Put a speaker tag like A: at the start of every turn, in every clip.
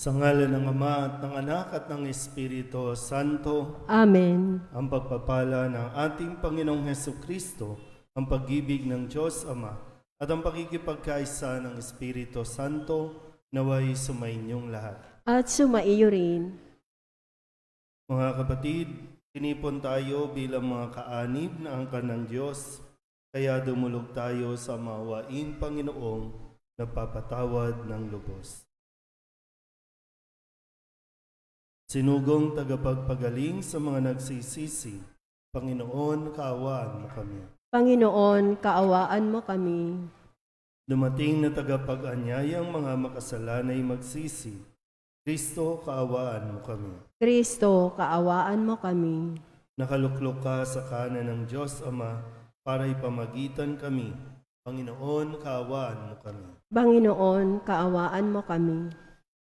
A: Sa ngalan ng Ama at ng Anak at ng Espiritu Santo,
B: Amen.
A: ang pagpapala ng ating Panginoong Hesukristo, ang pag-ibig ng Diyos Ama, at ang pakikipagkaisa ng Espiritu Santo, naway sumainyong lahat.
B: At sumaiyo rin.
A: Mga kapatid, tinipon tayo bilang mga kaanib na angkan ng Diyos, kaya dumulog tayo sa maawaing Panginoong nagpapatawad ng lubos. Sinugong tagapagpagaling sa mga nagsisisi, Panginoon, kaawaan mo kami.
B: Panginoon, kaawaan mo kami.
A: Dumating na tagapag-anyayang mga makasalanay magsisi, Kristo, kaawaan mo kami.
B: Kristo, kaawaan mo kami.
A: Nakaluklok ka sa kanan ng Diyos Ama para ipamagitan kami. Panginoon, kaawaan mo kami.
B: Panginoon, kaawaan mo kami.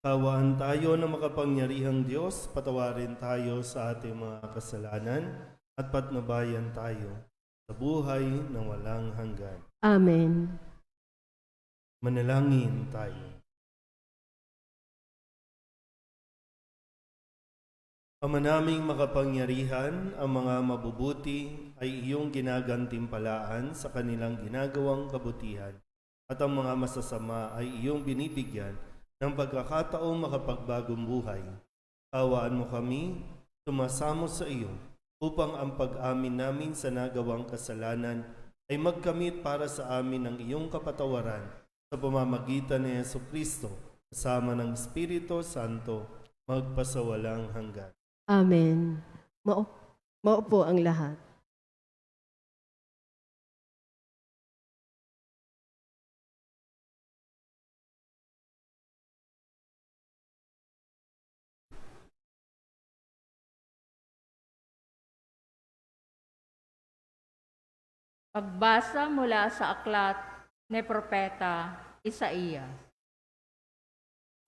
A: Kaawaan tayo na makapangyarihang Diyos, patawarin tayo sa ating mga kasalanan at patnubayan tayo sa buhay na walang hanggan.
B: Amen.
A: Manalangin tayo. Ama naming makapangyarihan, ang mga mabubuti ay iyong ginagantimpalaan sa kanilang ginagawang kabutihan at ang mga masasama ay iyong binibigyan ng pagkakataong makapagbagong buhay. Kaawaan mo kami, sumasamo sa iyo, upang ang pag-amin namin sa nagawang kasalanan ay magkamit para sa amin ng iyong kapatawaran sa pamamagitan ni Jesucristo, kasama ng Espiritu Santo, magpasawalang hanggan.
B: Amen. Maupo ang lahat.
C: Pagbasa mula sa aklat ni Propeta Isaias.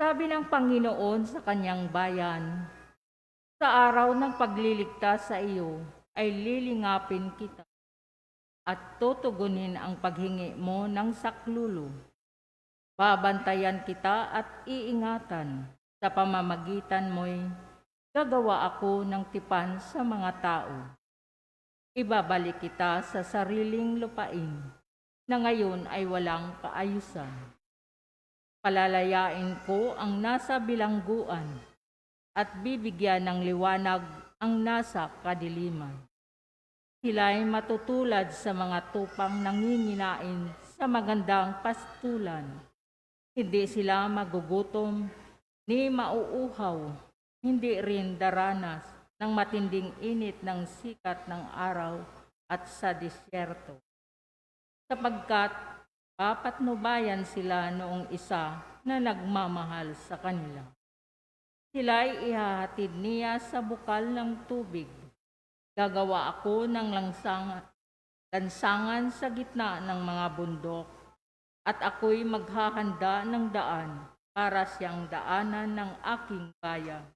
C: Sabi ng Panginoon sa kanyang bayan, sa araw ng pagliligtas sa iyo ay lilingapin kita at tutugunin ang paghingi mo ng saklolo. Babantayan kita at iingatan. Sa pamamagitan mo'y gagawa ako ng tipan sa mga tao. Ibabalik kita sa sariling lupain na ngayon ay walang kaayusan. Palalayain ko ang nasa bilangguan at bibigyan ng liwanag ang nasa kadiliman. Sila'y matutulad sa mga tupang nanginginain sa magandang pastulan. Hindi sila magugutom ni mauuhaw, hindi rin daranas ng matinding init ng sikat ng araw at sa disyerto. Sapagkat papatnubayan sila noong isa na nagmamahal sa kanila. Sila'y ihahatid niya sa bukal ng tubig. Gagawa ako ng lansangan sa gitna ng mga bundok at ako'y maghahanda ng daan para siyang daanan ng aking bayan.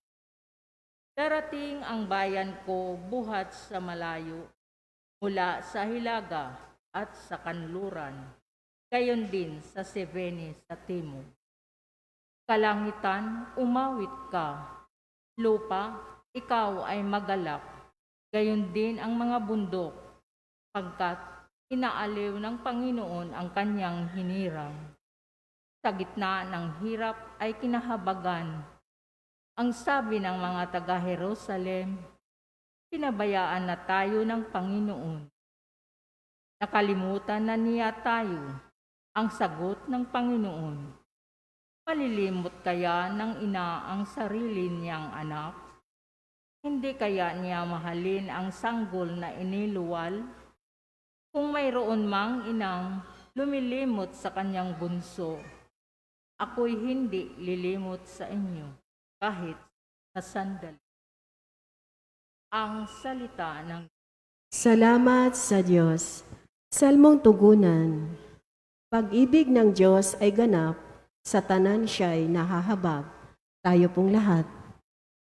C: Darating ang bayan ko buhat sa malayo, mula sa hilaga at sa kanluran, gayon din sa Sevene sa timog. Kalangitan, umawit ka. Lupa, ikaw ay magalak. Gayon din ang mga bundok, pagkat inaaliw ng Panginoon ang kanyang hinirang. Sa gitna ng hirap ay kinahabagan. Ang sabi ng mga taga-Jerusalem, pinabayaan na tayo ng Panginoon. Nakalimutan na niya tayo. Ang sagot ng Panginoon, malilimot kaya ng ina ang sarili niyang anak? Hindi kaya niya mahalin ang sanggol na iniluwal? Kung mayroon mang inang lumilimot sa kanyang bunso, ako'y hindi lilimot sa inyo kahit sa sandali. Ang salita ng
B: Salamat sa Diyos. Salmong tugunan. Pag-ibig ng Diyos ay ganap, sa tanan siya'y nahahabag. Tayo pong lahat.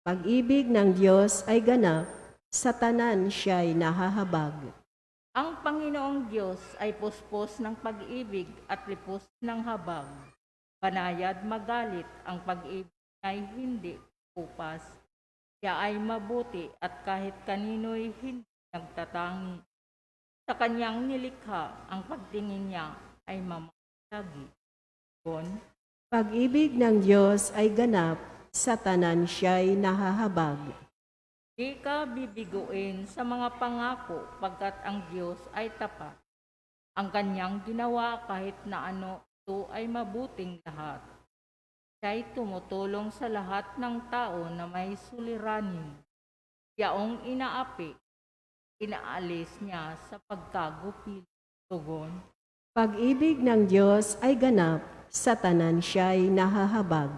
B: Pag-ibig ng Diyos ay ganap, sa tanan siya'y nahahabag.
C: ang Panginoong Diyos ay puspos ng pag-ibig at lipos ng habag. Banayad magalit ang pag-ibig ay hindi upas. Siya ay mabuti at kahit kanino'y hindi nagtatangi. Sa kanyang nilikha, ang pagtingin niya ay mamahagi.
B: Pag-ibig ng Diyos ay ganap, sa tanan siya'y nahahabag.
C: Di ka bibiguin sa mga pangako pagkat ang Diyos ay tapat. Ang kanyang ginawa kahit na ano, ito ay mabuting lahat. Siya'y tumutulong sa lahat ng tao na may suliranin. Yaong inaapi, inaalis niya sa pagkagupil.
B: Pag-ibig ng Diyos ay ganap, sa tanan siya'y nahahabag.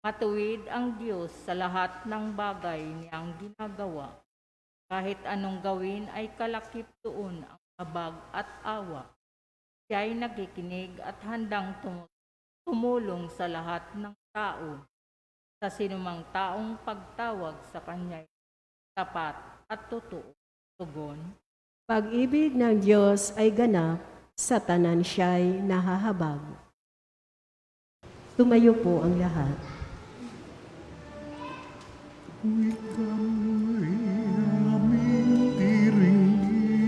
C: Matuwid ang Diyos sa lahat ng bagay niyang ginagawa. Kahit anong gawin ay kalakip doon ang habag at awa. Siya ay nakikinig at handang tumulong sa lahat ng tao. Sa sinumang taong pagtawag sa kanya tapat at totoo.
B: Pag-ibig ng Diyos ay ganap, sa tanan siya'y nahahabag. Tumayo po ang lahat.
D: Ikamo'y aming diringin,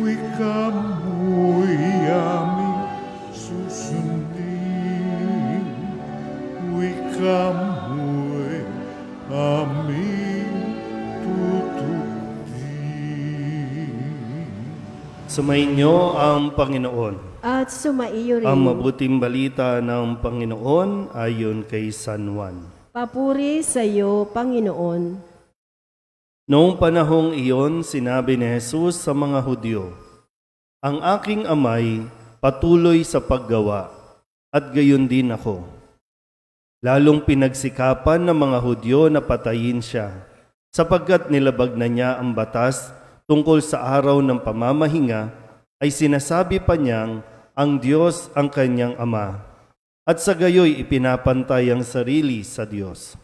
D: ikamo'y aming susundin, ikamo'y aming tutupin.
A: Sumainyo ang Panginoon.
B: At sumaiyo rin.
A: Ang mabuting balita ng Panginoon ayon kay San Juan.
B: Papuri sa iyo, Panginoon.
A: Noong panahong iyon, sinabi ni Jesus sa mga Hudyo, "Ang aking amay patuloy sa paggawa, at gayon din ako." Lalong pinagsikapan ng mga Hudyo na patayin siya, sapagkat nilabag na niya ang batas tungkol sa araw ng pamamahinga, ay sinasabi pa niyang ang Diyos ang kanyang ama, at sa gayoy ipinapantay ang sarili sa Diyos.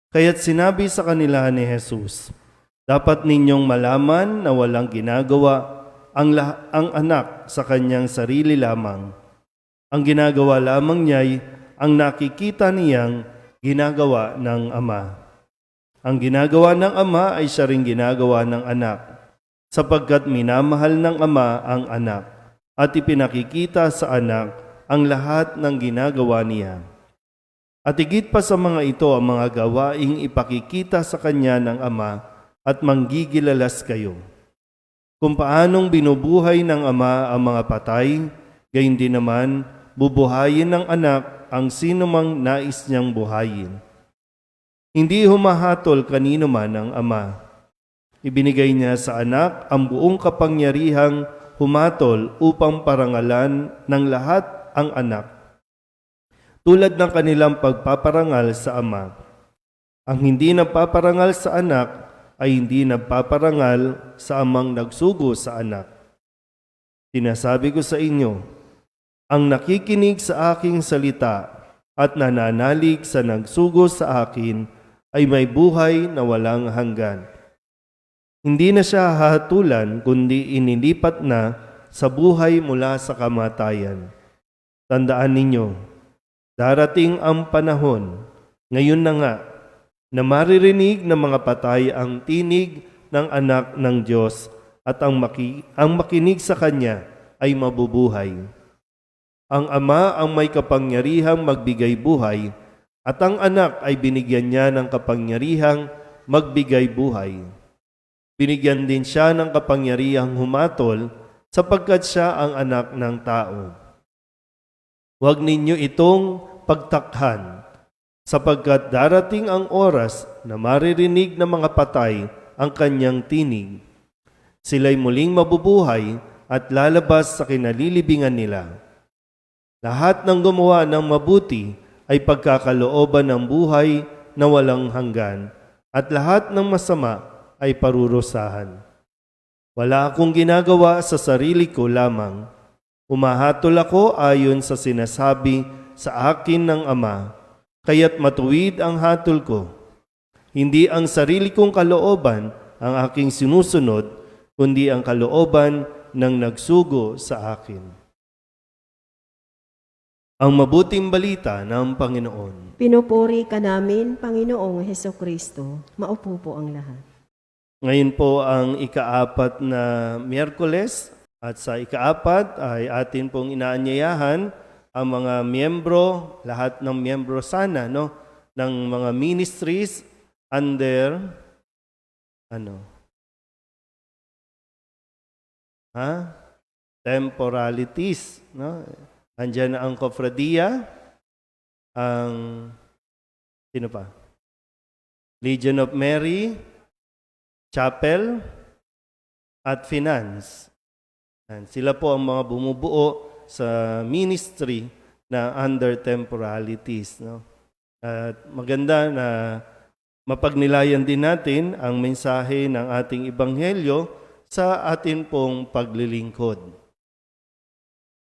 A: Kaya't sinabi sa kanila ni Jesus, "Dapat ninyong malaman na walang ginagawa ang anak sa kanyang sarili lamang. Ang ginagawa lamang niya'y ang nakikita niyang ginagawa ng ama. Ang ginagawa ng ama ay siya ring ginagawa ng anak, sapagkat minamahal ng ama ang anak at ipinakikita sa anak ang lahat ng ginagawa niya. At higit pa sa mga ito ang mga gawaing ipakikita sa kanya ng ama at manggigilalas kayo. Kung paanong binubuhay ng ama ang mga patay, gayon din naman bubuhayin ng anak ang sinumang nais niyang buhayin. Hindi humahatol kanino man ang ama. Ibinigay niya sa anak ang buong kapangyarihang humatol upang parangalan ng lahat ang anak, tulad ng kanilang pagpaparangal sa ama. Ang hindi nagpaparangal sa anak ay hindi nagpaparangal sa amang nagsugo sa anak. Sinasabi ko sa inyo, ang nakikinig sa aking salita at nananalig sa nagsugo sa akin ay may buhay na walang hanggan. Hindi na siya hahatulan kundi inilipat na sa buhay mula sa kamatayan. Tandaan ninyo, darating ang panahon, ngayon na nga, na maririnig ng mga patay ang tinig ng anak ng Diyos at ang makinig sa Kanya ay mabubuhay. Ang Ama ang may kapangyarihang magbigay buhay at ang anak ay binigyan niya ng kapangyarihang magbigay buhay. Binigyan din siya ng kapangyarihang humatol sapagkat siya ang anak ng tao. Huwag ninyo itong pagtakhan, sapagkat darating ang oras na maririnig ng mga patay ang kanyang tinig. Sila'y muling mabubuhay at lalabas sa kinalilibingan nila. Lahat ng gumawa ng mabuti ay pagkakalooban ng buhay na walang hanggan, at lahat ng masama ay parurusahan. Wala akong ginagawa sa sarili ko lamang. Umahatol ako ayon sa sinasabi sa akin ng Ama, kaya't matuwid ang hatol ko. Hindi ang sarili kong kalooban ang aking sinusunod, kundi ang kalooban ng nagsugo sa akin." Ang mabuting balita ng Panginoon.
B: Pinupuri ka namin, Panginoong Heso Kristo. Maupo po ang lahat.
A: Ngayon po ang ikaapat na Miyerkules at sa ikaapat ay atin pong inaanyayahan ang mga miyembro, lahat ng miyembro sana, no, ng mga ministries under temporalities, no? Andiyan ang Kofradia, ang sino pa? Legion of Mary, Chapel, at Finance. Sila po ang mga bumubuo sa ministry na under temporalities. No? At maganda na mapagnilayan din natin ang mensahe ng ating Ebanghelyo sa atin pong paglilingkod.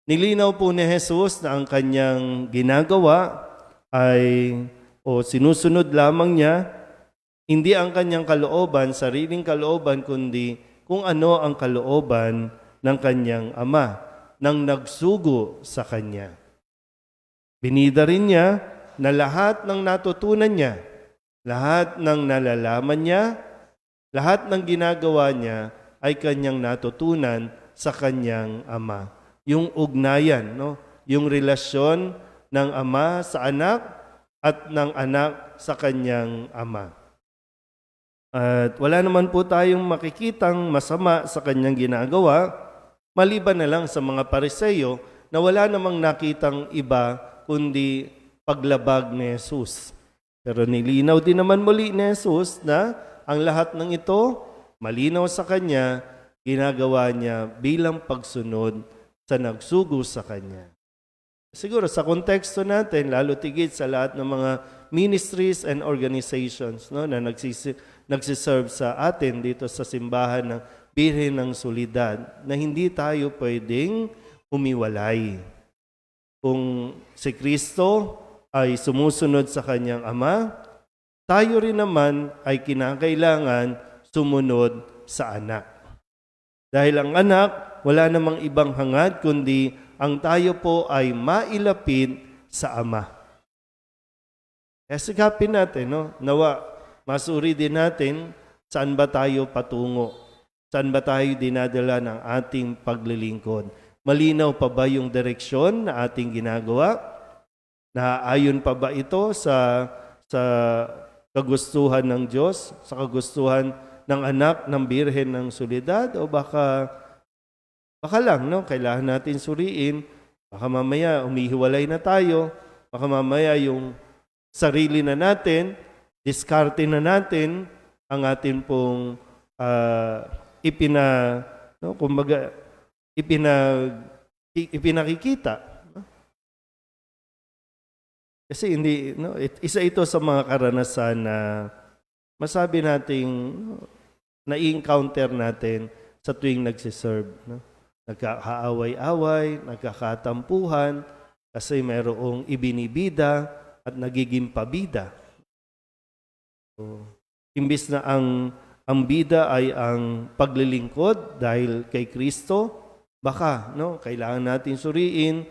A: Nilinaw po ni Jesus na ang kanyang ginagawa ay sinusunod lamang niya hindi ang kanyang kalooban, sariling kalooban, kundi kung ano ang kalooban ng kanyang Ama nang nagsugo sa kanya. Binida rin niya na lahat ng natutunan niya, lahat ng nalalaman niya, lahat ng ginagawa niya ay kanyang natutunan sa kanyang Ama. Yung ugnayan, no? Yung relasyon ng Ama sa anak at ng anak sa kanyang Ama. At wala naman po tayong makikitang masama sa kanyang ginagawa, maliban na lang sa mga Pariseo na wala namang nakitang iba kundi paglabag ni Jesus. Pero nilinaw din naman muli ni Jesus na ang lahat ng ito, malinaw sa kanya, ginagawa niya bilang pagsunod sa nagsugo sa kanya. Siguro sa konteksto natin, lalo tigit sa lahat ng mga ministries and organizations, no, na nagsiserve sa atin dito sa simbahan ng Birhen ng Soledad, na hindi tayo pwedeng humiwalay. Kung si Kristo ay sumusunod sa kanyang Ama, tayo rin naman ay kinakailangan sumunod sa anak. Dahil ang anak, wala namang ibang hangad kundi ang tayo po ay mailapit sa Ama. Kaya sikapin natin, no? Nawa, masuri din natin saan ba tayo patungo, saan ba tayo dinadala ng ating paglilingkod. Malinaw pa ba yung direksyon na ating ginagawa? Naaayon pa ba ito sa kagustuhan ng Diyos, sa kagustuhan ng anak ng Birhen ng Soledad? O baka lang, no? Kailangan natin suriin. Baka mamaya umihiwalay na tayo. Baka mamaya yung sarili na natin, diskarte na natin ang atin pong ipinakikita. Kasi hindi, no, isa ito sa mga karanasan na masabi nating na-encounter natin sa tuwing nagsiserve. No? Nagkakaaway-away, nagkakatampuhan, kasi mayroong ibinibida at nagiging pabida. So, imbis na ang bida ay ang paglilingkod dahil kay Kristo, baka, no, kailangan natin suriin,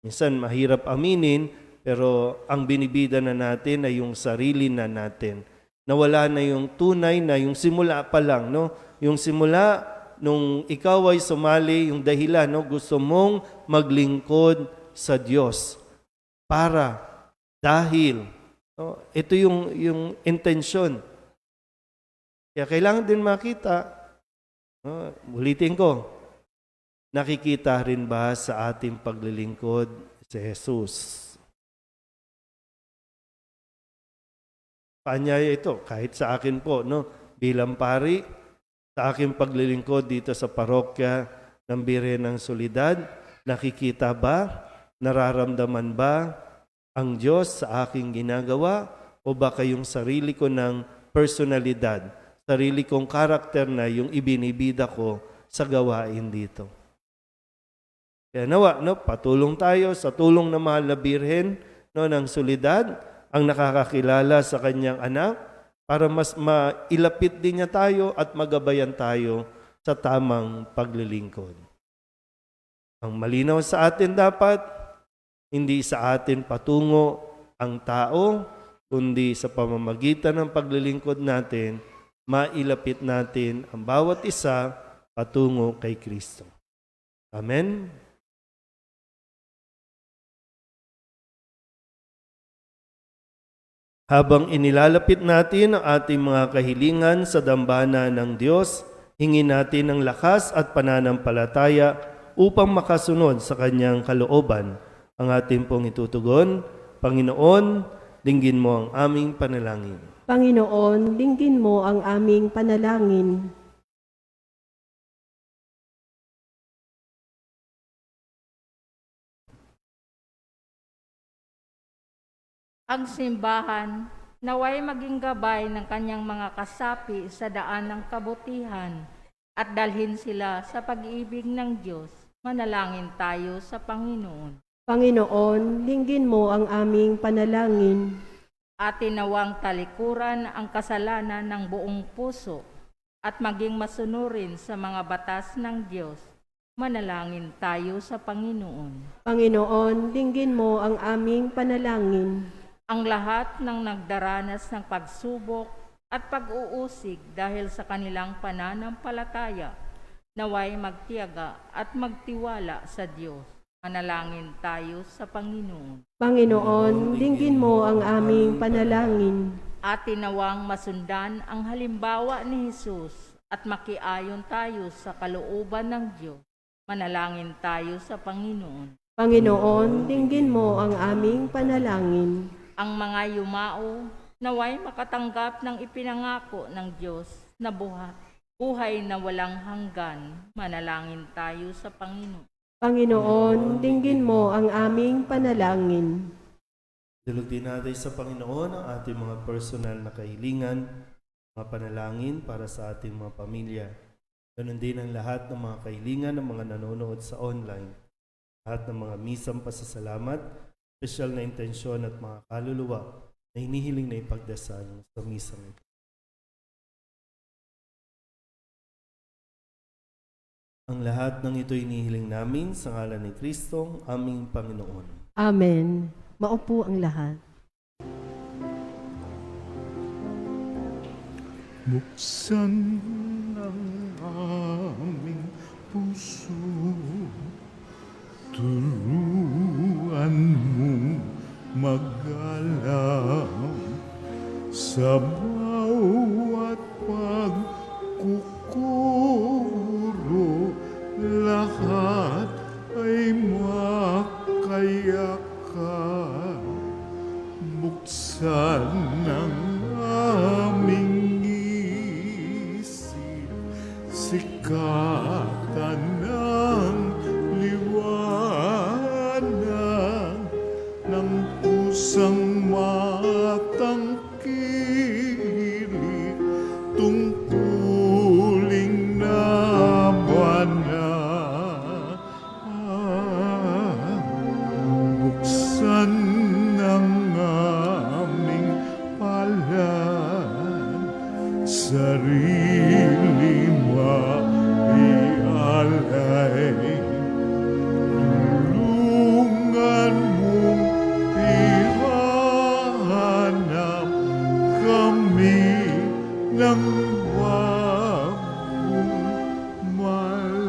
A: minsan mahirap aminin, pero ang binibida na natin ay yung sarili na natin. Nawala na yung tunay na yung simula pa lang, no? Yung simula nung ikaw ay sumali, yung dahilan, no, gusto mong maglingkod sa Diyos dahil, no, ito yung intensyon. Kaya kailangan din makita, no, ulitin ko, nakikita rin ba sa ating paglilingkod si Jesus? Paanyaya ito, kahit sa akin po, no, bilang pari, sa aking paglilingkod dito sa parokya ng Birhen ng Soledad, nakikita ba, nararamdaman ba ang Diyos sa aking ginagawa o baka yung sarili ko ng personalidad, sarili kong karakter na yung ibinibida ko sa gawain dito. Kaya nawa, no, patulong tayo sa tulong ng mahal na Birhen, no, ng Soledad, ang nakakakilala sa kanyang anak, para mas mailapit din niya tayo at magabayan tayo sa tamang paglilingkod. Ang malinaw sa atin dapat, hindi sa atin patungo ang tao, kundi sa pamamagitan ng paglilingkod natin, mailapit natin ang bawat isa patungo kay Kristo. Amen. Habang inilalapit natin ang ating mga kahilingan sa dambana ng Diyos, hingin natin ang lakas at pananampalataya upang makasunod sa Kanyang kalooban. Ang ating pong itutugon, Panginoon, dinggin mo ang aming panalangin.
B: Panginoon, dinggin mo ang aming panalangin.
C: Ang simbahan naway maging gabay ng kanyang mga kasapi sa daan ng kabutihan at dalhin sila sa pag-ibig ng Diyos. Manalangin tayo sa Panginoon.
B: Panginoon, dinggin mo ang aming panalangin.
C: Atin nawang talikuran ang kasalanan ng buong puso at maging masunurin sa mga batas ng Diyos. Manalangin tayo sa Panginoon.
B: Panginoon, dinggin mo ang aming panalangin.
C: Ang lahat ng nagdaranas ng pagsubok at pag-uusig dahil sa kanilang pananampalataya, naway magtiyaga at magtiwala sa Diyos. Manalangin tayo sa Panginoon.
B: Panginoon, dinggin mo ang aming panalangin.
C: Atin nawang masundan ang halimbawa ni Jesus at makiayon tayo sa kalooban ng Diyos. Manalangin tayo sa Panginoon.
B: Panginoon, dinggin mo ang aming panalangin.
C: Ang mga yumao naway makatanggap ng ipinangako ng Diyos na buhay na walang hanggan. Manalangin tayo sa Panginoon.
B: Panginoon, dinggin mo ang aming panalangin.
A: Dilugin natin sa Panginoon ang ating mga personal na kahilingan, mga panalangin para sa ating mga pamilya. Ganon din ang lahat ng mga kahilingan ng mga nanonood sa online. Lahat ng mga misang pasasalamat, special na intensyon at mga kaluluwa na hinihiling na ipagdasal sa misang ito. Ang lahat ng ito hinihiling namin sa ngalan ni Kristo, aming Panginoon.
B: Amen. Maupo ang lahat.
D: Buksan ang aming puso, turuan mong mag-alam sa bawat pagkukuro, lahat ay makayakan. Buksan ang aming isip, sikatan ng liwanag ng pusang matangkilik, tungkuling nabanag. Buksan ang aming palad, sarili maialay. Tulungan mong ihanap kami ng wagong malay.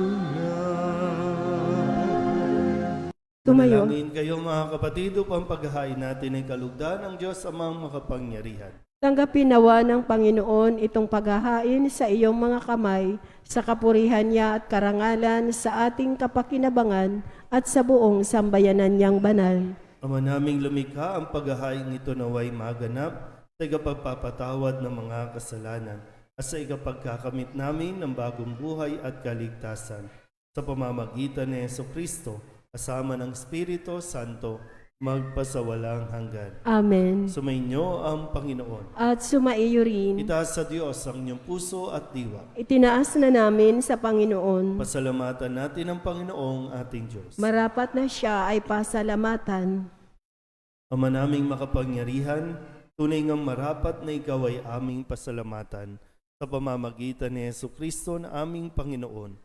B: Tumayo.
A: Manalangin kayo mga kapatid upang paghahain natin ay kalugdan ng Diyos amang makapangyarihan.
B: Tanggapin nawa ng Panginoon itong paghahain sa iyong mga kamay, sa kapurihan niya at karangalan sa ating kapakinabangan at sa buong sambayanan niyang banal.
A: Ama naming lumikha, ang paghahain ito naway maganap sa ikapagpapatawad ng mga kasalanan at sa ikapagkakamit namin ng bagong buhay at kaligtasan sa pamamagitan ni Jesucristo kasama ng Espiritu Santo magpasawalang hanggan.
B: Amen.
A: Sumainyo ang Panginoon.
B: At sumaiyo rin,
A: Itaas sa Diyos ang inyong puso at diwa.
B: itinaas na namin sa Panginoon.
A: Pasalamatan natin ang Panginoong ating Diyos.
B: Marapat na siya ay pasalamatan.
A: Ama naming makapangyarihan, tunay ngang marapat na ikaw ay aming pasalamatan sa pamamagitan ni Jesucristo na aming Panginoon,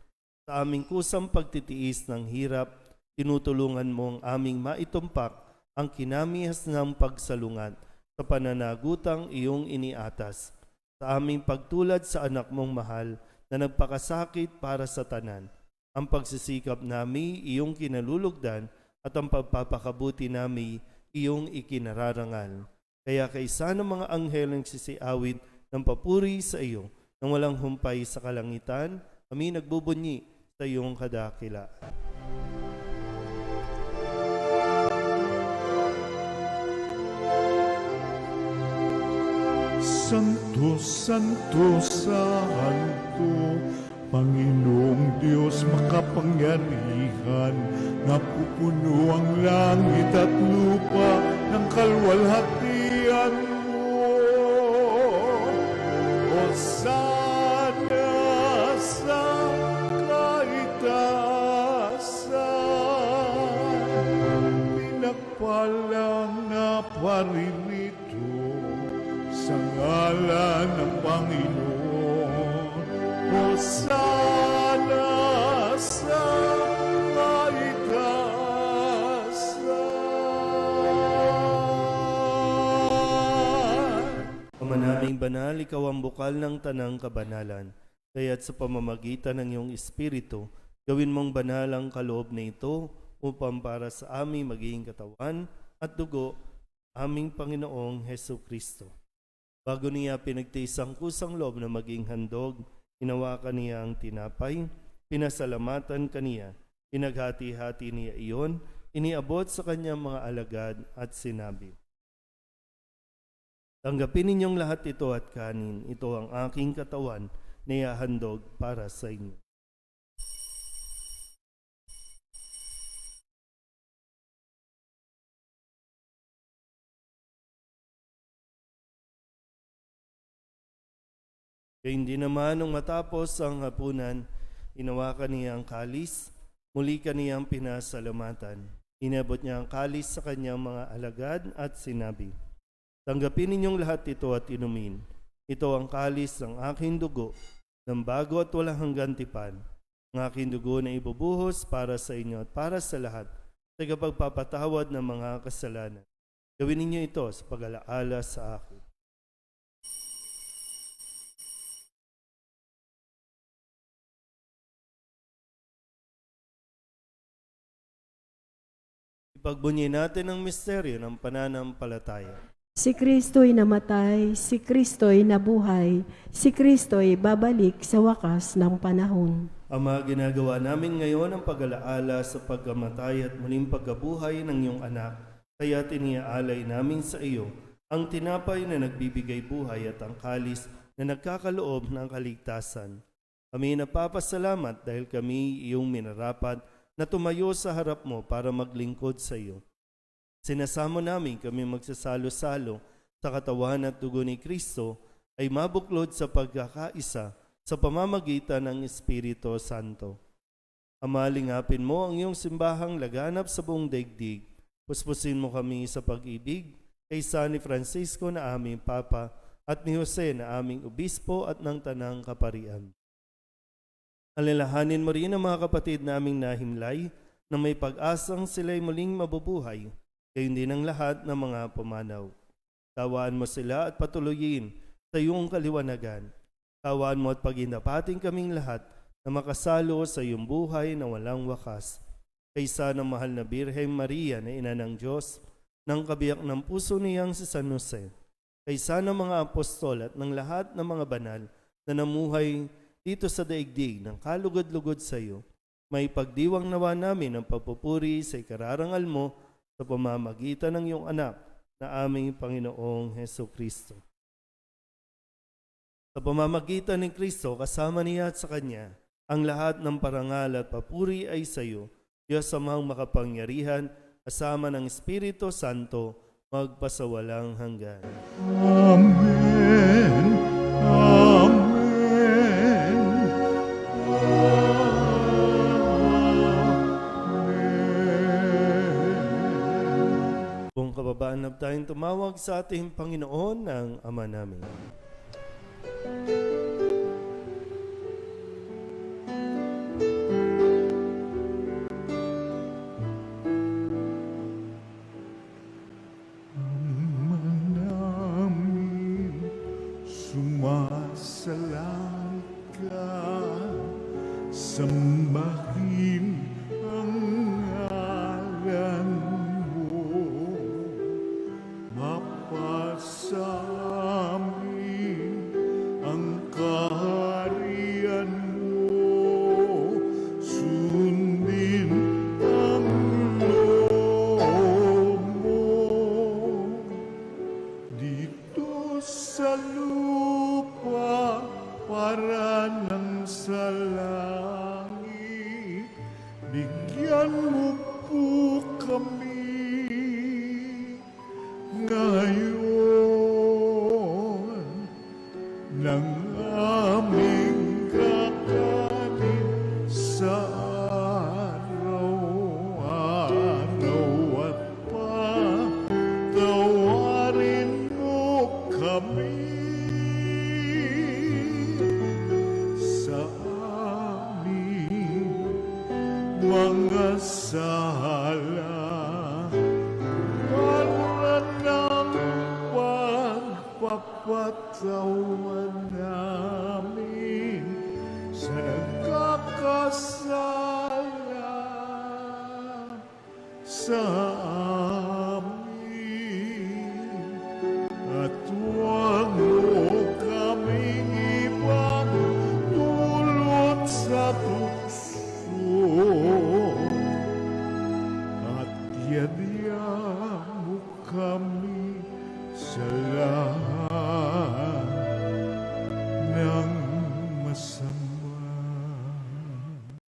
A: sa aming kusang pagtitiis ng hirap tinutulungan mo ang aming maitumpak ang kinamihas ng pagsalungat sa pananagutang iyong iniatas, sa aming pagtulad sa anak mong mahal na nagpakasakit para sa tanan. Ang pagsisikap nami iyong kinalulugdan at ang pagpapakabuti nami iyong ikinararangal. Kaya kaisa ng mga anghel ang sisiawit ng papuri sa iyo nang walang humpay sa kalangitan, kami nagbubunyi sa iyong kadakila.
D: Santo, Santo, Santo, Panginoong Diyos makapangyarihan, napupuno ang langit at lupa ng kalwalhatian mo. Hosana sa kaitaasan, pinagpalang na paririto sa ngalan ng Panginoon. Hosana sa kaitaasan.
A: Ama naming banal, ikaw ang bukal ng tanang kabanalan. Kaya't sa pamamagitan ng iyong Espiritu, gawin mong banal ang kaloob na ito upang para sa aming maging katawan at dugo, aming Panginoong Hesu Kristo. Bago niya pinagtiis ang kusang loob na maging handog, hinawakan niya ang tinapay, pinasalamatan kaniya, pinaghati-hati niya iyon, iniabot sa kanyang mga alagad at sinabi, "Tanggapin ninyong lahat ito at kanin, ito ang aking katawan na ihahandog para sa inyo." Kaya hindi naman nung matapos ang hapunan, hinawakan niya ang kalis, muli kaniyang pinasalamatan. Inabot niya ang kalis sa kanyang mga alagad at sinabi, "Tanggapin ninyong lahat ito at inumin. Ito ang kalis ng aking dugo, ng bago at walang hanggang tipan. Ang aking dugo na ibubuhos para sa inyo at para sa lahat, sa pagpapatawad ng mga kasalanan. Gawin ninyo ito sa pag-alaala sa akin." Ipagbunyi natin ang misteryo ng pananampalataya.
B: Si Kristo'y namatay, si Kristo'y nabuhay, si Kristo'y babalik sa wakas ng panahon.
A: Ama, ginagawa namin ngayon ang pag-alaala sa pagkamatay at muling pagkabuhay ng iyong anak, kaya tiniaalay namin sa iyo ang tinapay na nagbibigay buhay at ang kalis na nagkakaloob ng kaligtasan. Kami napapasalamat dahil kami iyong minarapat na tumayo sa harap mo para maglingkod sa iyo. Sinasamo namin kami magsasalo-salo sa katawan at dugo ni Kristo ay mabuklod sa pagkakaisa sa pamamagitan ng Espiritu Santo. Ama, lingapin mo ang iyong simbahang laganap sa buong daigdig. Puspusin mo kami sa pag-ibig kay San Francisco na aming Papa at ni Jose na aming Obispo at ng Tanang Kaparian. Alalahanin mo rin ang mga kapatid naming nahimlay na may pag-asang sila'y muling mabubuhay, gayon din ang lahat ng mga pumanaw. Tawaan mo sila at patuloyin sa iyong kaliwanagan. Tawaan mo at paghindapating kaming lahat na makasalo sa iyong buhay na walang wakas. Kaysa ng mahal na Birheng Maria na Ina ng Diyos, ng kabiyak ng puso niyang si San Jose, kaysa ng mga apostol at ng lahat ng mga banal na namuhay dito sa daigdig ng kalugod-lugod sa iyo, may pagdiwang nawa namin ang pagpupuri sa ikararangal mo sa pamamagitan ng iyong anak na aming Panginoong Hesu Kristo. Sa pamamagitan ni Kristo, kasama niya at sa Kanya, ang lahat ng parangal at papuri ay sa iyo, Diyos Amang makapangyarihan, kasama ng Espiritu Santo, magpasawalang hanggan.
D: Amen. Amen.
A: Kung kababaan na tayong tumawag sa ating Panginoon ng Ama namin.
D: sa amin ang kaharian mo, sundin ang loob mo dito sa lupa para nang sa langit. Bigyan mo po kami ngayon ng aming kakanin sa araw-araw at patawarin mo kami sa aming mga sala para ng pagpapatawan namin sa nagkakasala sa amin. At huwag mo kaming ipagdulot sa tukso at yadya mo kami sa lahat ng masama.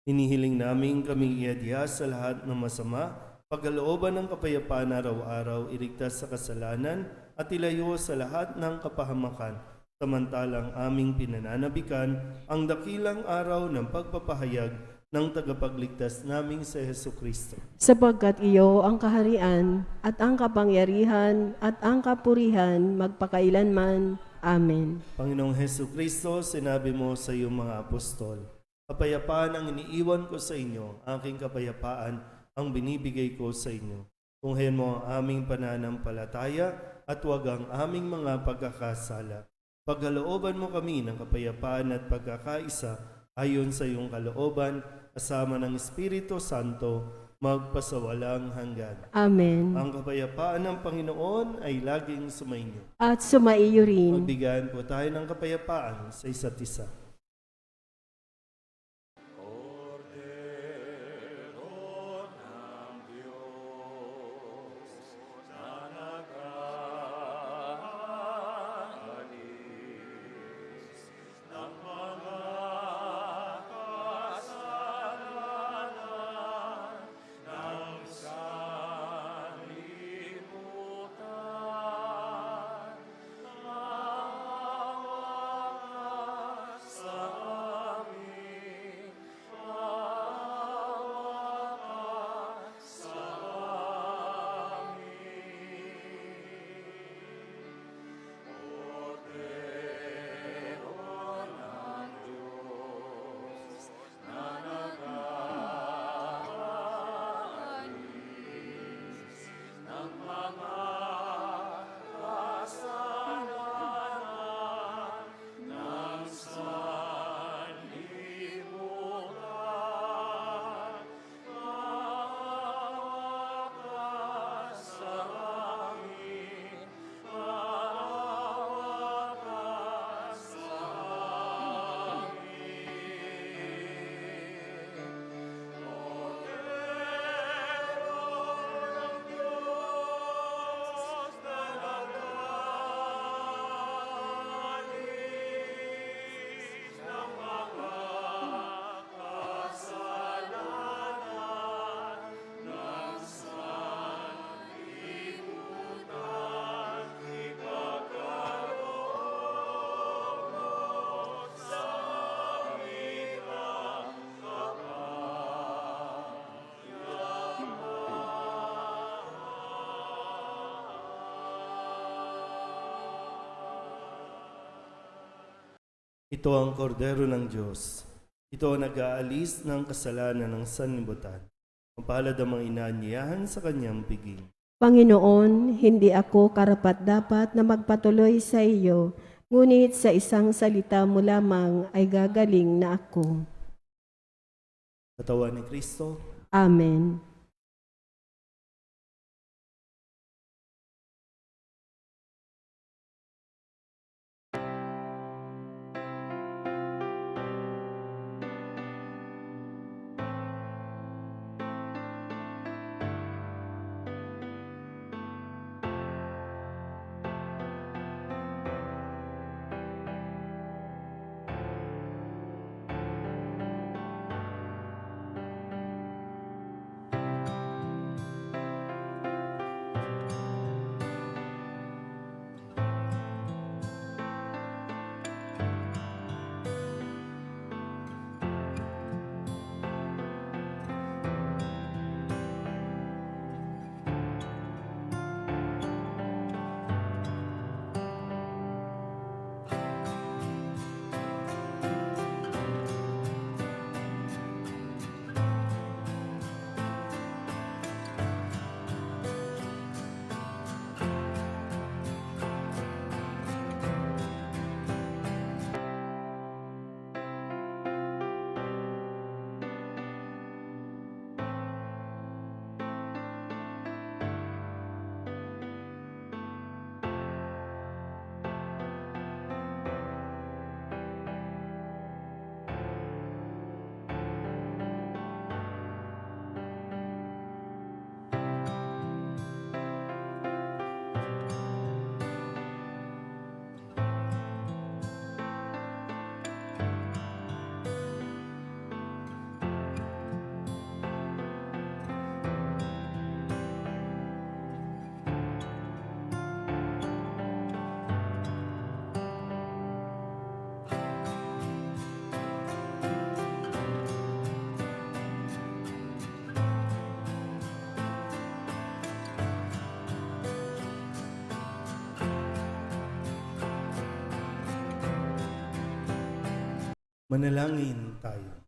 A: Hinihiling namin kaming iadya sa lahat ng masama, pagkalooban ng kapayapaan araw-araw, iligtas sa kasalanan, at ilayo sa lahat ng kapahamakan, samantalang aming pinananabikan ang dakilang araw ng pagpapahayag ng tagapagligtas naming si Hesu Kristo.
B: Sapagkat iyo ang kaharian at ang kapangyarihan at ang kapurihan magpakailanman. Amen.
A: Panginoong Hesu Kristo, sinabi mo sa iyong mga apostol, kapayapaan ang iniiwan ko sa inyo, aking kapayapaan ang binibigay ko sa inyo. Tunghayan mo ang aming pananampalataya at huwag ang aming mga pagkakasala. Pagkalooban mo kami ng kapayapaan at pagkakaisa ayon sa iyong kalooban, kasama ng Espiritu Santo, magpasawalang hanggan.
B: Amen.
A: Ang kapayapaan ng Panginoon ay laging sumainyo.
B: At sumaiyo rin.
A: Magbigayan po tayo ng kapayapaan sa isa't isa. Ito ang kordero ng Diyos. Ito ang nag-aalis ng kasalanan ng sanlibutan. Mapalad ang mga inaanyayahan sa kanyang piging.
B: Panginoon, hindi ako karapat-dapat na magpatuloy sa iyo, ngunit sa isang salita mo lamang ay gagaling na ako.
A: Katawan ni Kristo,
B: Amen.
A: Manalangin tayo.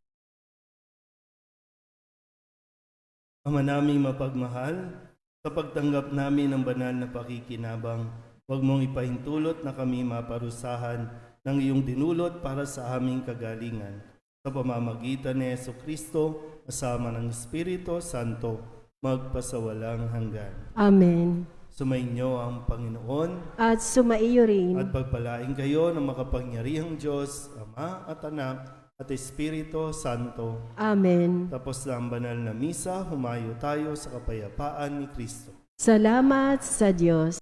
A: Ama naming mapagmahal, sa pagtanggap namin ng banal na pakikinabang, huwag mong ipahintulot na kami maparusahan ng iyong dinulot para sa aming kagalingan. Sa pamamagitan ni Jesucristo, kasama ng Espiritu Santo, magpasawalang hanggan.
B: Amen.
A: Sumainyo ang Panginoon
B: At sumaiyo rin.
A: at pagpalain kayo ng makapangyarihang Diyos, Ama at Anak at Espiritu Santo.
B: Amen.
A: Tapos na ang banal na misa, humayo tayo sa kapayapaan ni Kristo.
B: Salamat sa Diyos.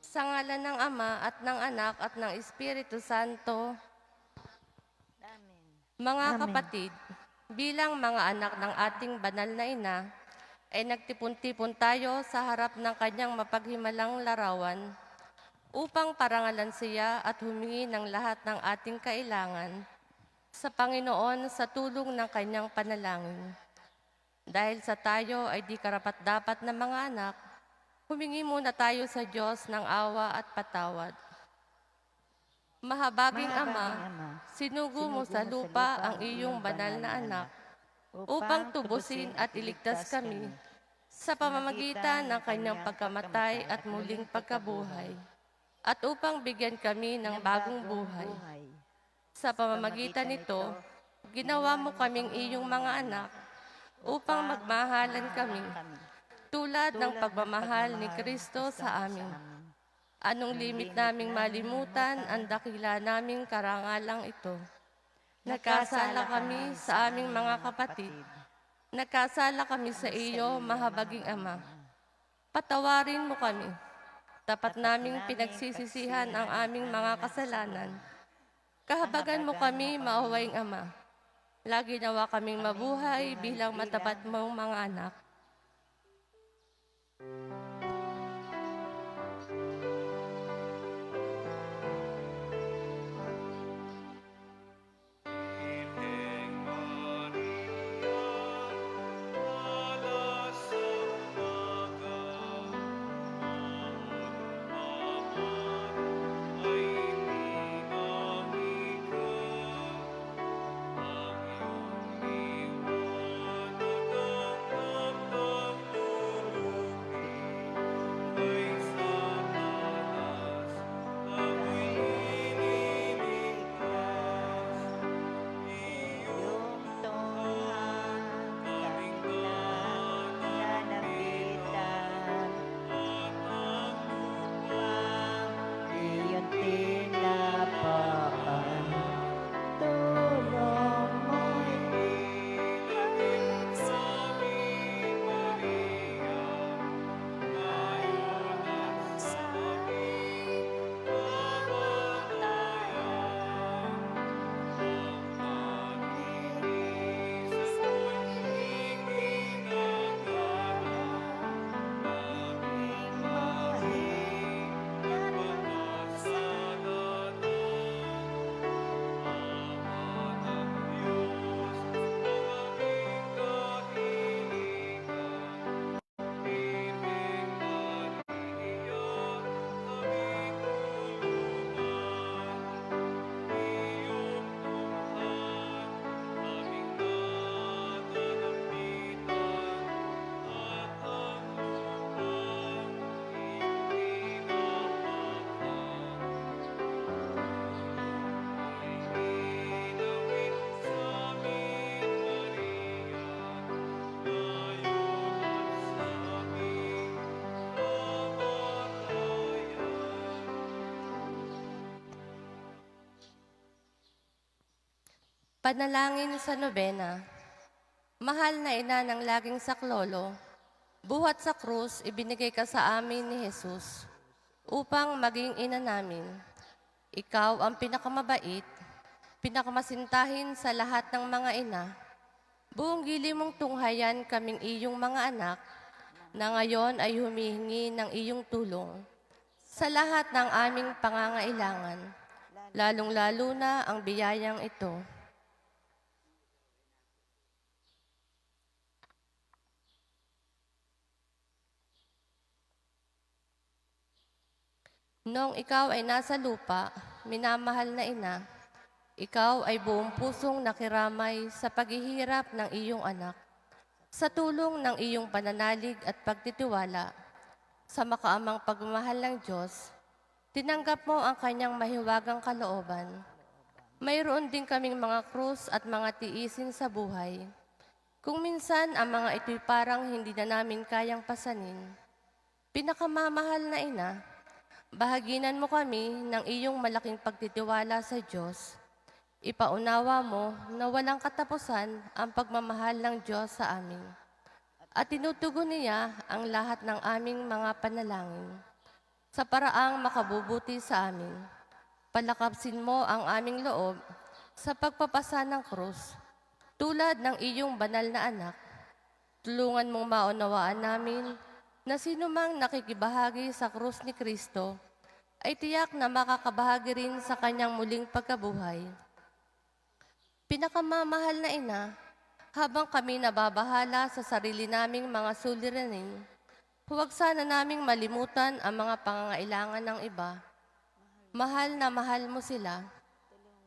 E: Sa ngalan ng Ama at ng Anak at ng Espiritu Santo. Mga kapatid, bilang mga anak ng ating banal na ina, ay nagtipon-tipon tayo sa harap ng kanyang mapaghimalang larawan upang parangalan siya at humingi ng lahat ng ating kailangan sa Panginoon sa tulong ng kanyang panalangin. Dahil sa tayo ay di karapat-dapat na mga anak, humingi muna tayo sa Diyos ng awa at patawad. Mahabaging Ama, sinugo mo sa lupa ang iyong banal na anak upang tubusin at iligtas kami sa pamamagitan ng kanyang pagkamatay at muling pagkabuhay, at upang bigyan kami ng bagong buhay. Sa pamamagitan nito, ginawa mo kaming iyong mga anak upang magmahalan kami tulad ng pagmamahal ni Kristo sa amin. Anong limit naming malimutan ang dakila naming karangalang ito. Nagkasala kami sa aming mga kapatid. Nagkasala kami sa iyo, mahabaging Ama. Patawarin mo kami. Tapat naming pinagsisisihan ang aming mga kasalanan. Kahabagan mo kami, maawaing Ama. Lagi nawa kaming mabuhay bilang matapat mong mga anak. Panalangin sa nobena. Mahal na ina ng laging saklolo, buhat sa krus ibinigay ka sa amin ni Jesus upang maging ina namin. Ikaw ang pinakamabait, pinakamasintahin sa lahat ng mga ina. Buong gili mong tunghayan kaming iyong mga anak na ngayon ay humihingi ng iyong tulong sa lahat ng aming pangangailangan, lalong-lalo na ang biyayang ito. Noong ikaw ay nasa lupa, minamahal na ina, ikaw ay buong pusong nakiramay sa paghihirap ng iyong anak. Sa tulong ng iyong pananalig at pagtitiwala sa makaamang pagmamahal ng Diyos, tinanggap mo ang kanyang mahiwagang kalooban. Mayroon din kaming mga krus at mga tiisin sa buhay. Kung minsan ang mga ito'y parang hindi na namin kayang pasanin. Pinakamamahal na ina, bahaginan mo kami ng iyong malaking pagtitiwala sa Diyos. Ipaunawa mo na walang katapusan ang pagmamahal ng Diyos sa amin. At tinutugon niya ang lahat ng aming mga panalangin. Sa paraang makabubuti sa amin, palakapsin mo ang aming loob sa pagpapasa ng krus, tulad ng iyong banal na anak. Tulungan mong maunawaan namin na sino mang nakikibahagi sa krus ni Kristo ay tiyak na makakabahagi rin sa kanyang muling pagkabuhay. Pinakamamahal na ina, habang kami nababahala sa sarili naming mga suliranin, huwag sana naming malimutan ang mga pangangailangan ng iba. Mahal na mahal mo sila.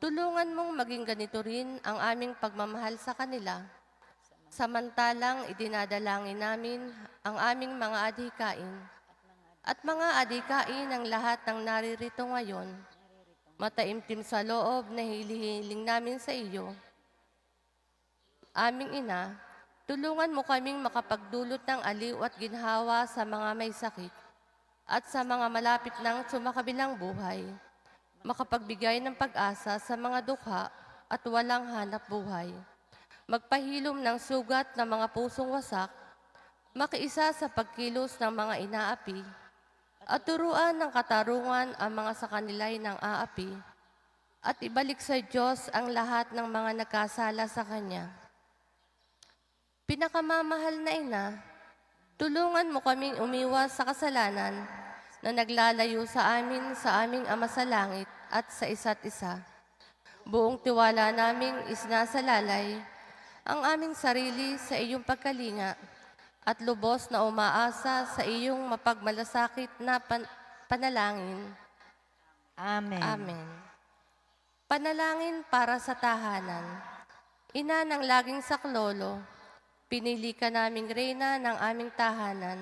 E: Tulungan mong maging ganito rin ang aming pagmamahal sa kanila. Samantalang idinadalangin namin ang aming mga adhikain at mga adhikain ng lahat ng naririto ngayon. Mataimtim sa loob na hilihiling namin sa iyo. Aming ina, tulungan mo kaming makapagdulot ng aliw at ginhawa sa mga may sakit at sa mga malapit ng sumakabilang buhay. Makapagbigay ng pag-asa sa mga dukha at walang hanap buhay. Magpahilom ng sugat ng mga pusong wasak, makiisa sa pagkilos ng mga inaapi, at turuan ng katarungan ang mga sa kanila'y ng aapi, at ibalik sa Diyos ang lahat ng mga nagkasala sa Kanya. Pinakamamahal na ina, tulungan mo kaming umiwas sa kasalanan na naglalayo sa aming Ama sa langit at sa isa't isa. Buong tiwala naming isinasalalay ang aming sarili sa iyong pagkalinga at lubos na umaasa sa iyong mapagmalasakit na panalangin.
F: Amen.
E: Amen. Panalangin para sa tahanan. Ina ng laging saklolo, pinili ka naming reyna ng aming tahanan.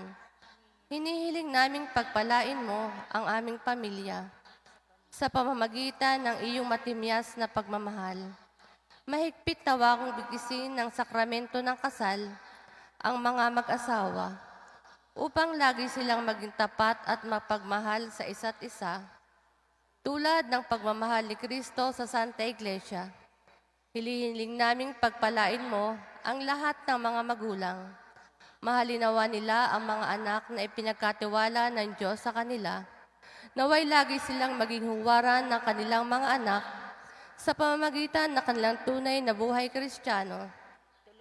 E: Hinihiling naming pagpalain mo ang aming pamilya sa pamamagitan ng iyong matimyas na pagmamahal. Mahigpit na wakong bigisin ng sakramento ng kasal ang mga mag-asawa upang lagi silang maging tapat at mapagmahal sa isa't isa, tulad ng pagmamahal ni Kristo sa Santa Iglesia. Hilihiling naming pagpalain mo ang lahat ng mga magulang. Mahalinawa nila ang mga anak na ipinagkatiwala ng Diyos sa kanila. Naway lagi silang maging huwaran ng kanilang mga anak sa pamamagitan ng kanilang tunay na buhay Kristiyano.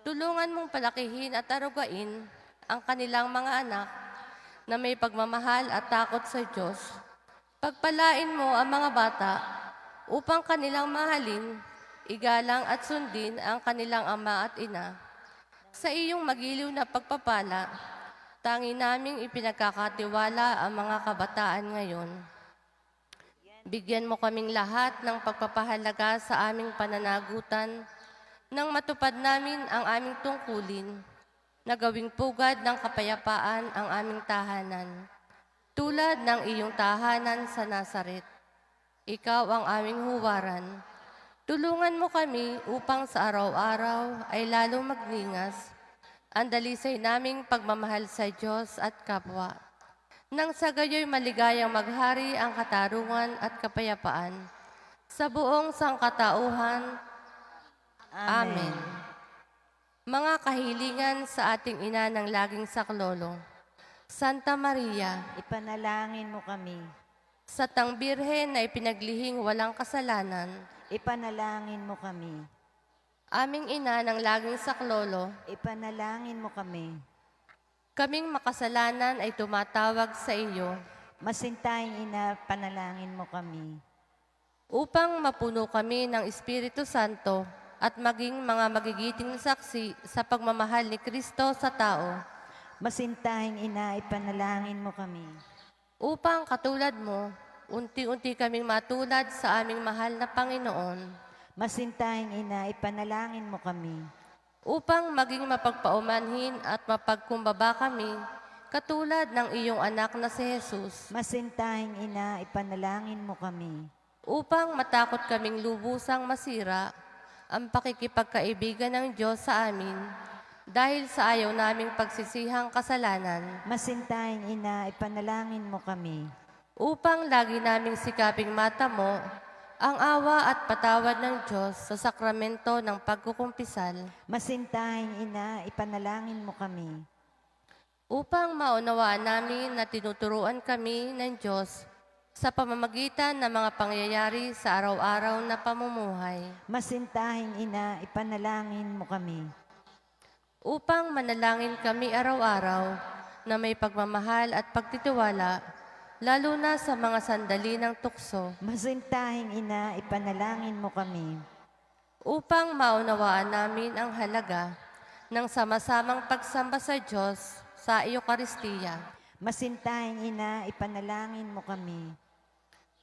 E: Tulungan mong palakihin at arugain ang kanilang mga anak na may pagmamahal at takot sa Diyos. Pagpalain mo ang mga bata upang kanilang mahalin, igalang at sundin ang kanilang ama at ina. Sa iyong magiliw na pagpapala, tangi naming ipinagkakatiwala ang mga kabataan ngayon. Bigyan mo kaming lahat ng pagpapahalaga sa aming pananagutan nang matupad namin ang aming tungkulin na gawing pugad ng kapayapaan ang aming tahanan, tulad ng iyong tahanan sa Nazaret. Ikaw ang aming huwaran. Tulungan mo kami upang sa araw-araw ay lalong magningas ang dalisay naming pagmamahal sa Diyos at kapwa. Nang sa gayo'y maligayang maghari ang katarungan at kapayapaan sa buong sangkatauhan Amen. Mga kahilingan sa ating ina ng laging saklolo, Santa Maria,
F: Ipanalangin mo kami.
E: sa tang birhen na ipinaglihing walang kasalanan,
F: Ipanalangin mo kami.
E: aming ina ng laging saklolo,
F: Ipanalangin mo kami.
E: kaming makasalanan ay tumatawag sa iyo
F: Masintahing ina, panalangin mo kami.
E: upang mapuno kami ng Espiritu Santo at maging mga magigiting saksi sa pagmamahal ni Kristo sa tao,
F: Masintahing ina, ipanalangin mo kami.
E: upang katulad mo, unti-unti kaming matulad sa aming mahal na Panginoon,
F: Masintahing ina, ipanalangin mo kami.
E: upang maging mapagpaumanhin at mapagkumbaba kami, katulad ng iyong anak na si Jesus,
F: Masintahing ina, ipanalangin mo kami.
E: upang matakot kaming lubusang masira ang pakikipagkaibigan ng Diyos sa amin, dahil sa ayaw naming pagsisihang kasalanan,
F: Masintahing ina, ipanalangin mo kami.
E: upang lagi naming sikaping matamo ang awa at patawad ng Diyos sa sakramento ng pagkukumpisal,
F: Masintahing ina, ipanalangin mo kami.
E: upang maunawaan namin na tinuturuan kami ng Diyos sa pamamagitan ng mga pangyayari sa araw-araw na pamumuhay,
F: Masintahing ina, ipanalangin mo kami.
E: upang manalangin kami araw-araw na may pagmamahal at pagtitiwala, lalo na sa mga sandali ng tukso,
F: Masintahing ina, ipanalangin mo kami.
E: upang maunawaan namin ang halaga ng sama-samang pagsamba sa Diyos sa Eucharistia,
F: Masintahing ina, ipanalangin mo kami.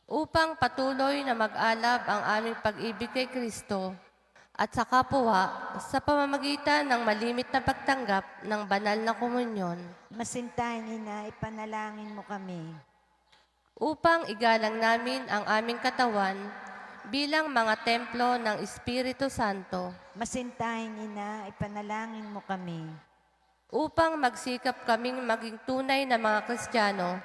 E: upang patuloy na mag-alab ang aming pag-ibig kay Kristo at sa kapwa sa pamamagitan ng malimit na pagtanggap ng banal na komunyon,
F: Masintahing ina, ipanalangin mo kami.
E: upang igalang namin ang aming katawan bilang mga templo ng Espiritu Santo,
F: Masintahing ina, ipanalangin mo kami.
E: upang magsikap kaming maging tunay na mga Kristiyano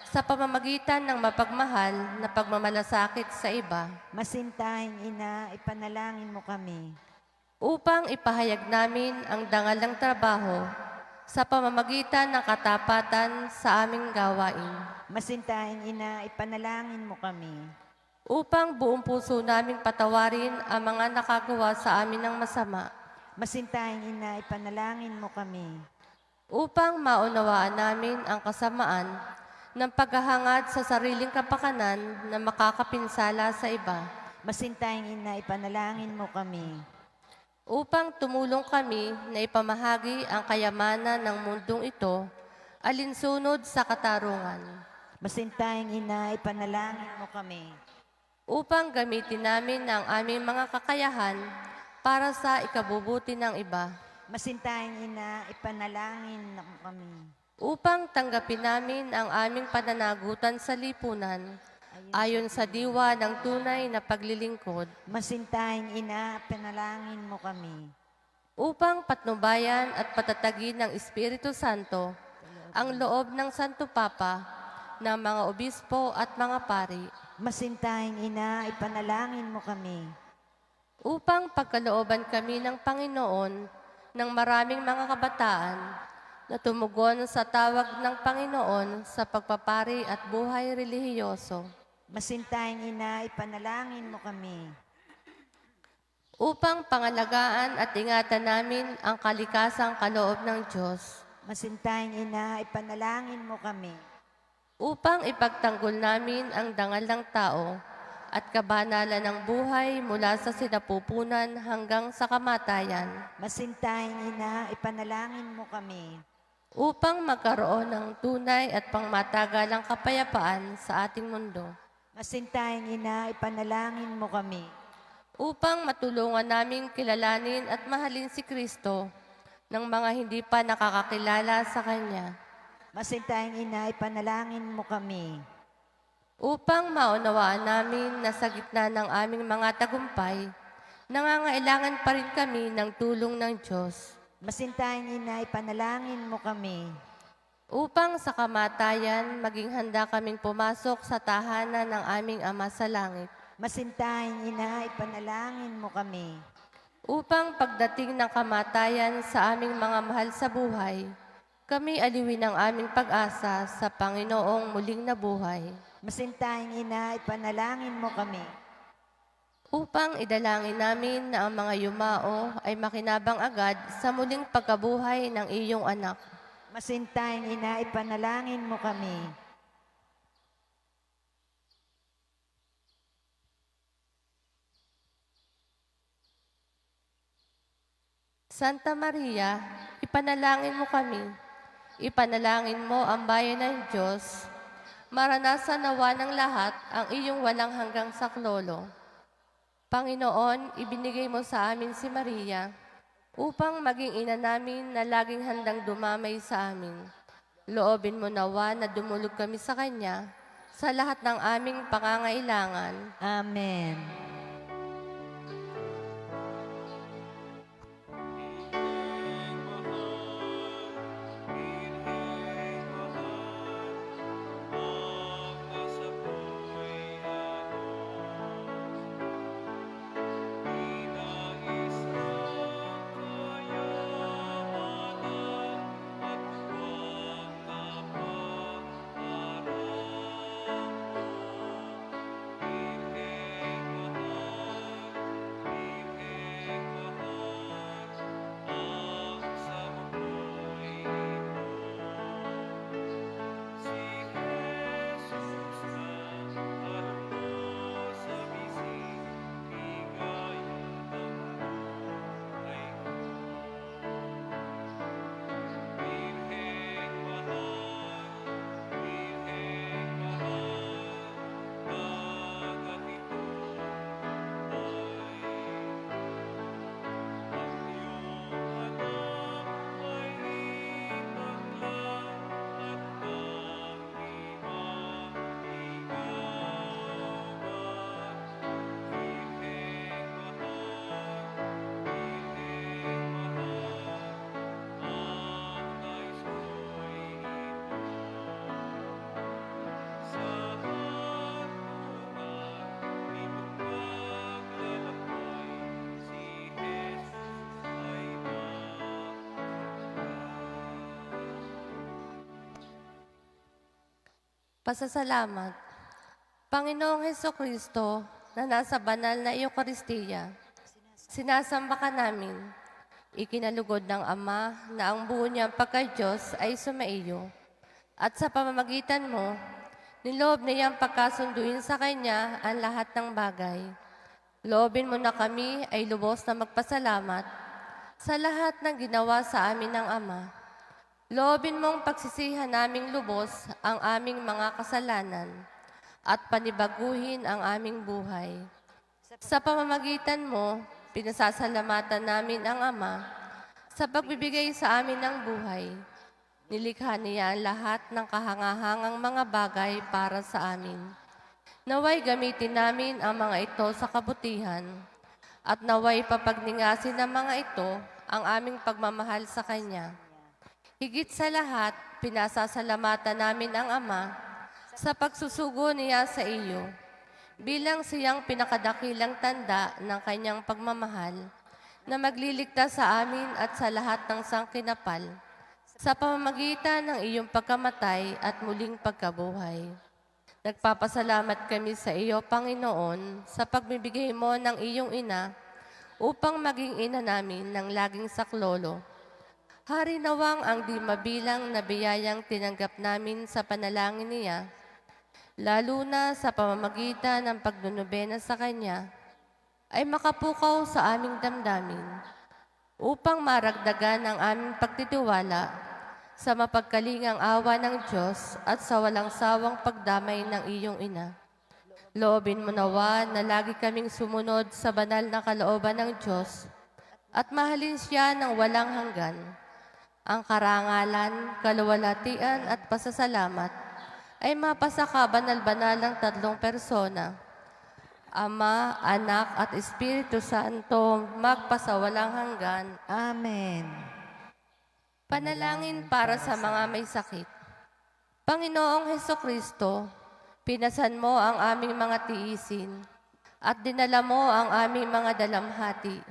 E: sa pamamagitan ng mapagmahal na pagmamalasakit sa iba,
F: Masintahing ina, ipanalangin mo kami.
E: upang ipahayag namin ang dangal ng trabaho sa pamamagitan ng katapatan sa aming gawain,
F: Masintahing ina, ipanalangin mo kami.
E: upang buong puso naming patawarin ang mga nakagawa sa amin ng masama,
F: Masintahing ina, ipanalangin mo kami.
E: upang maunawaan namin ang kasamaan ng paghahangad sa sariling kapakanan na makakapinsala sa iba,
F: Masintahing ina, ipanalangin mo kami.
E: upang tumulong kami na ipamahagi ang kayamanan ng mundong ito alinsunod sa katarungan,
F: Masintahing ina, ipanalangin mo kami.
E: upang gamitin namin ang aming mga kakayahan para sa ikabubuti ng iba,
F: Masintahing ina, ipanalangin mo kami.
E: upang tanggapin namin ang aming pananagutan sa lipunan ayon sa diwa ng tunay na paglilingkod,
F: Masintahing ina, panalangin mo kami.
E: upang patnubayan at patatagin ng Espiritu Santo ang loob ng Santo Papa, ng mga obispo at mga pari,
F: Masintahing ina, ipanalangin mo kami.
E: upang pagkalooban kami ng Panginoon ng maraming mga kabataan na tumugon sa tawag ng Panginoon sa pagpapari at buhay relihiyoso,
F: Masintahing ina, ipanalangin mo kami.
E: upang pangalagaan at ingatan namin ang kalikasang kaloob ng Diyos,
F: Masintahing ina, ipanalangin mo kami.
E: upang ipagtanggol namin ang dangal ng tao at kabanalan ng buhay mula sa sinapupunan hanggang sa kamatayan,
F: Masintahing ina, ipanalangin mo kami.
E: upang magkaroon ng tunay at pangmatagalang kapayapaan sa ating mundo,
F: Masintahing ina, ipanalangin mo kami.
E: upang matulungan naming kilalanin at mahalin si Kristo ng mga hindi pa nakakakilala sa Kanya,
F: Masintahing ina, ipanalangin mo kami.
E: upang maunawaan namin na sa gitna ng aming mga tagumpay, nangangailangan pa rin kami ng tulong ng Diyos,
F: Masintahing ina, ipanalangin mo kami.
E: upang sa kamatayan maging handa kaming pumasok sa tahanan ng aming Ama sa langit,
F: Masintahing ina, ipanalangin mo kami.
E: upang pagdating ng kamatayan sa aming mga mahal sa buhay, kami aliwin ang aming pag-asa sa Panginoong muling nabuhay.
F: Masintahing ina, ipanalangin mo kami.
E: Upang idalangin namin na ang mga yumao ay makinabang agad sa muling pagkabuhay ng iyong anak.
F: Masintahing ina, ipanalangin mo kami.
E: Santa Maria, ipanalangin mo kami. Ipanalangin mo ang bayan ng Diyos. Maranasan nawa ng lahat ang iyong walang hanggang saklolo. Panginoon, ibinigay mo sa amin si Maria upang maging ina namin na laging handang dumamay sa amin. Loobin mo nawa na dumulog kami sa Kanya sa lahat ng aming pangangailangan.
F: Amen.
E: Pasasalamat. Panginoong Hesukristo, na nasa banal na Eucharistia, sinasamba ka namin. Ikinalugod ng Ama na ang buo niyang pagka-Diyos ay sumaiyo. At sa pamamagitan mo, niloob niyang pagkasunduin sa Kanya ang lahat ng bagay. Loobin mo na kami ay lubos na magpasalamat sa lahat ng ginawa sa amin ng Ama. Loobin mong pagsisihan naming lubos ang aming mga kasalanan at panibaguhin ang aming buhay. Sa pamamagitan mo, pinasasalamatan namin ang Ama sa pagbibigay sa amin ng buhay. Nilikha niya ang lahat ng kahangahangang mga bagay para sa amin. Naway gamitin namin ang mga ito sa kabutihan at naway papagningasin ng mga ito ang aming pagmamahal sa Kanya. Higit sa lahat, pinasasalamatan namin ang Ama sa pagsusugo niya sa iyo bilang siyang pinakadakilang tanda ng Kanyang pagmamahal na magliligtas sa amin at sa lahat ng sangkinapal sa pamamagitan ng iyong pagkamatay at muling pagkabuhay. Nagpapasalamat kami sa iyo, Panginoon, sa pagbibigay mo ng iyong ina upang maging ina namin ng laging saklolo. Hari nawang ang di mabilang na biyayang tinanggap namin sa panalangin niya, lalo na sa pamamagitan ng pagnunubena sa Kanya, ay makapukaw sa aming damdamin upang maragdagan ang aming pagtitiwala sa mapagkalingang awa ng Diyos at sa walang sawang pagdamay ng iyong ina. Loobin mo nawa na lagi kaming sumunod sa banal na kalooban ng Diyos at mahalin siya ng walang hanggan. Ang karangalan, kaluwalhatian at pasasalamat ay mapasa ka banal-banal ng tatlong persona, Ama, Anak at Espiritu Santo, magpasawalang hanggan.
F: Amen.
E: Panalangin para sa mga may sakit. Panginoong Hesukristo, pinasan mo ang aming mga tiisin at dinala mo ang aming mga dalamhati.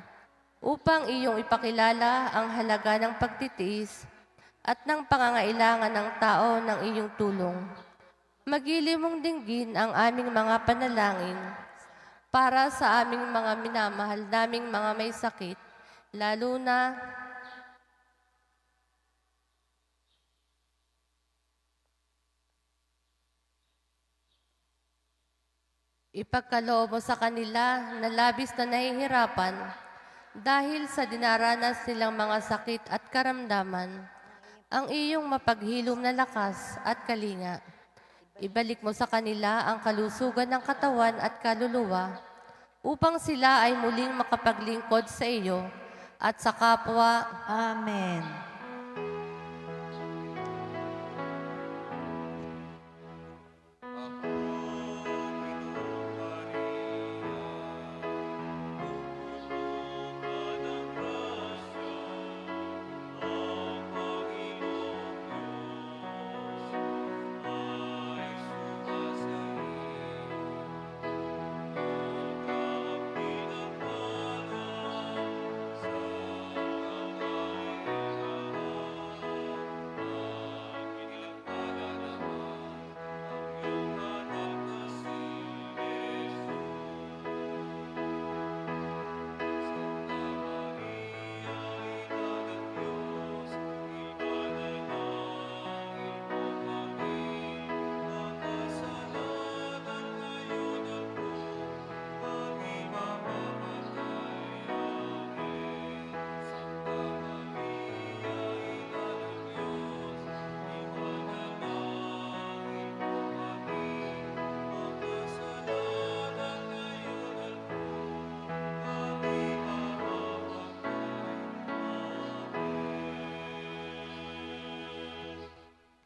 E: upang iyong ipakilala ang halaga ng pagtitiis at ng pangangailangan ng tao ng iyong tulong. Magili mong dinggin ang aming mga panalangin para sa aming mga minamahal naming mga may sakit, lalo na ipagkaloob mo sa kanila na labis na nahihirapan dahil sa dinaranas nilang mga sakit at karamdaman, ang iyong mapaghilom na lakas at kalinga. Ibalik mo sa kanila ang kalusugan ng katawan at kaluluwa upang sila ay muling makapaglingkod sa iyo at sa kapwa.
F: Amen.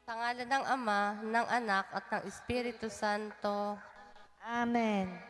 E: Sa ngalan ng Ama, ng Anak at ng Espiritu Santo.
F: Amen.